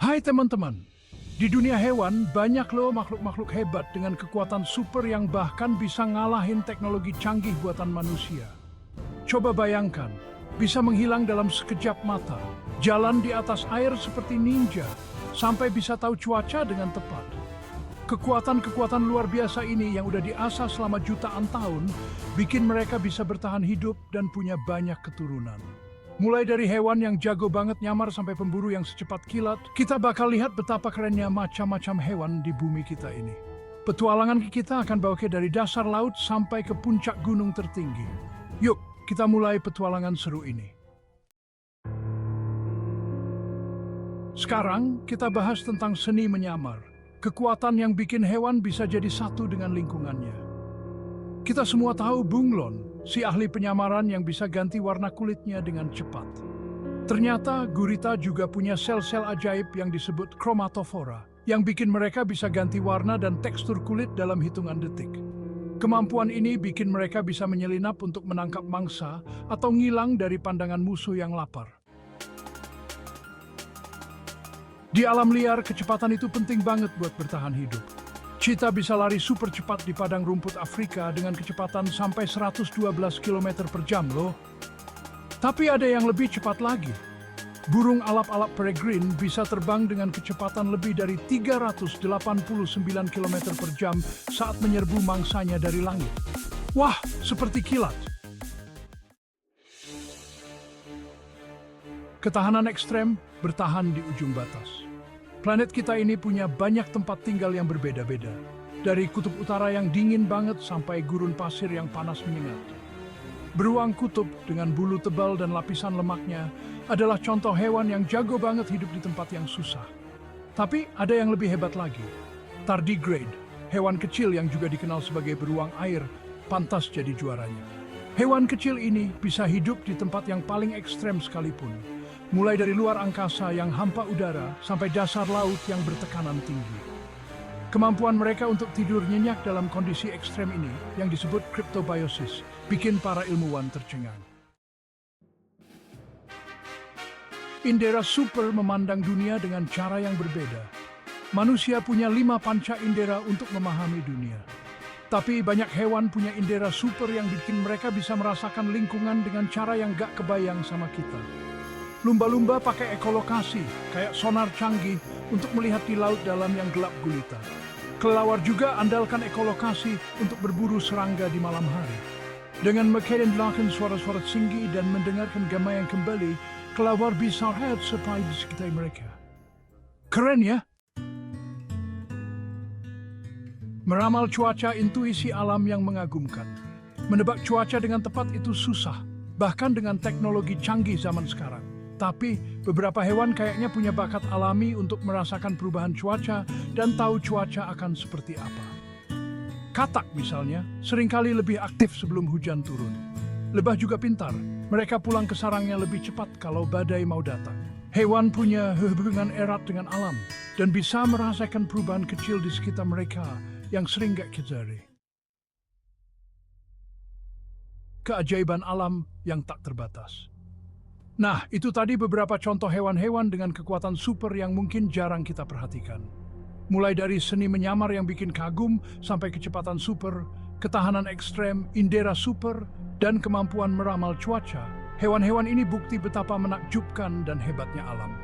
Hai teman-teman, di dunia hewan banyak loh makhluk-makhluk hebat dengan kekuatan super yang bahkan bisa ngalahin teknologi canggih buatan manusia. Coba bayangkan, bisa menghilang dalam sekejap mata, jalan di atas air seperti ninja, sampai bisa tahu cuaca dengan tepat. Kekuatan-kekuatan luar biasa ini yang udah diasah selama jutaan tahun, bikin mereka bisa bertahan hidup dan punya banyak keturunan. Mulai dari hewan yang jago banget nyamar sampai pemburu yang secepat kilat, kita bakal lihat betapa kerennya macam-macam hewan di bumi kita ini. Petualangan kita akan bawa kita dari dasar laut sampai ke puncak gunung tertinggi. Yuk, kita mulai petualangan seru ini. Sekarang kita bahas tentang seni menyamar. Kekuatan yang bikin hewan bisa jadi satu dengan lingkungannya. Kita semua tahu bunglon, si ahli penyamaran yang bisa ganti warna kulitnya dengan cepat. Ternyata gurita juga punya sel-sel ajaib yang disebut chromatofora, yang bikin mereka bisa ganti warna dan tekstur kulit dalam hitungan detik. Kemampuan ini bikin mereka bisa menyelinap untuk menangkap mangsa atau ngilang dari pandangan musuh yang lapar. Di alam liar, kecepatan itu penting banget buat bertahan hidup. Cheetah bisa lari super cepat di padang rumput Afrika dengan kecepatan sampai 112 km per jam loh. Tapi ada yang lebih cepat lagi. Burung alap-alap peregrine bisa terbang dengan kecepatan lebih dari 389 km per jam saat menyerbu mangsanya dari langit. Wah, seperti kilat. Ketahanan ekstrem bertahan di ujung batas. Planet kita ini punya banyak tempat tinggal yang berbeda-beda. Dari kutub utara yang dingin banget sampai gurun pasir yang panas menyengat. Beruang kutub dengan bulu tebal dan lapisan lemaknya adalah contoh hewan yang jago banget hidup di tempat yang susah. Tapi ada yang lebih hebat lagi. Tardigrade, hewan kecil yang juga dikenal sebagai beruang air, pantas jadi juaranya. Hewan kecil ini bisa hidup di tempat yang paling ekstrem sekalipun. Mulai dari luar angkasa yang hampa udara sampai dasar laut yang bertekanan tinggi. Kemampuan mereka untuk tidur nyenyak dalam kondisi ekstrem ini yang disebut cryptobiosis bikin para ilmuwan tercengang. Indera super memandang dunia dengan cara yang berbeda. Manusia punya 5 panca indera untuk memahami dunia. Tapi banyak hewan punya indera super yang bikin mereka bisa merasakan lingkungan dengan cara yang gak kebayang sama kita. Lumba-lumba pakai ekolokasi, kayak sonar canggih untuk melihat di laut dalam yang gelap gulita. Kelelawar juga andalkan ekolokasi untuk berburu serangga di malam hari. Dengan mendengarkan suara-suara tinggi dan mendengarkan gamaian kembali, kelelawar bisa lihat sepai di sekitar mereka. Keren ya? Meramal cuaca intuisi alam yang mengagumkan. Menebak cuaca dengan tepat itu susah, bahkan dengan teknologi canggih zaman sekarang. Tapi beberapa hewan kayaknya punya bakat alami untuk merasakan perubahan cuaca dan tahu cuaca akan seperti apa. Katak misalnya, seringkali lebih aktif sebelum hujan turun. Lebah juga pintar, mereka pulang ke sarangnya lebih cepat kalau badai mau datang. Hewan punya hubungan erat dengan alam dan bisa merasakan perubahan kecil di sekitar mereka yang sering gak kesadari. Keajaiban alam yang tak terbatas. Nah, itu tadi beberapa contoh hewan-hewan dengan kekuatan super yang mungkin jarang kita perhatikan. Mulai dari seni menyamar yang bikin kagum, sampai kecepatan super, ketahanan ekstrem, indera super, dan kemampuan meramal cuaca. Hewan-hewan ini bukti betapa menakjubkan dan hebatnya alam.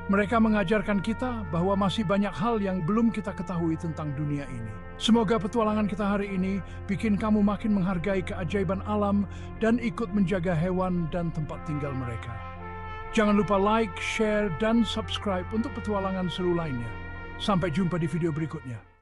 Mereka mengajarkan kita bahwa masih banyak hal yang belum kita ketahui tentang dunia ini. Semoga petualangan kita hari ini bikin kamu makin menghargai keajaiban alam dan ikut menjaga hewan dan tempat tinggal mereka. Jangan lupa like, share, dan subscribe untuk petualangan seru lainnya. Sampai jumpa di video berikutnya.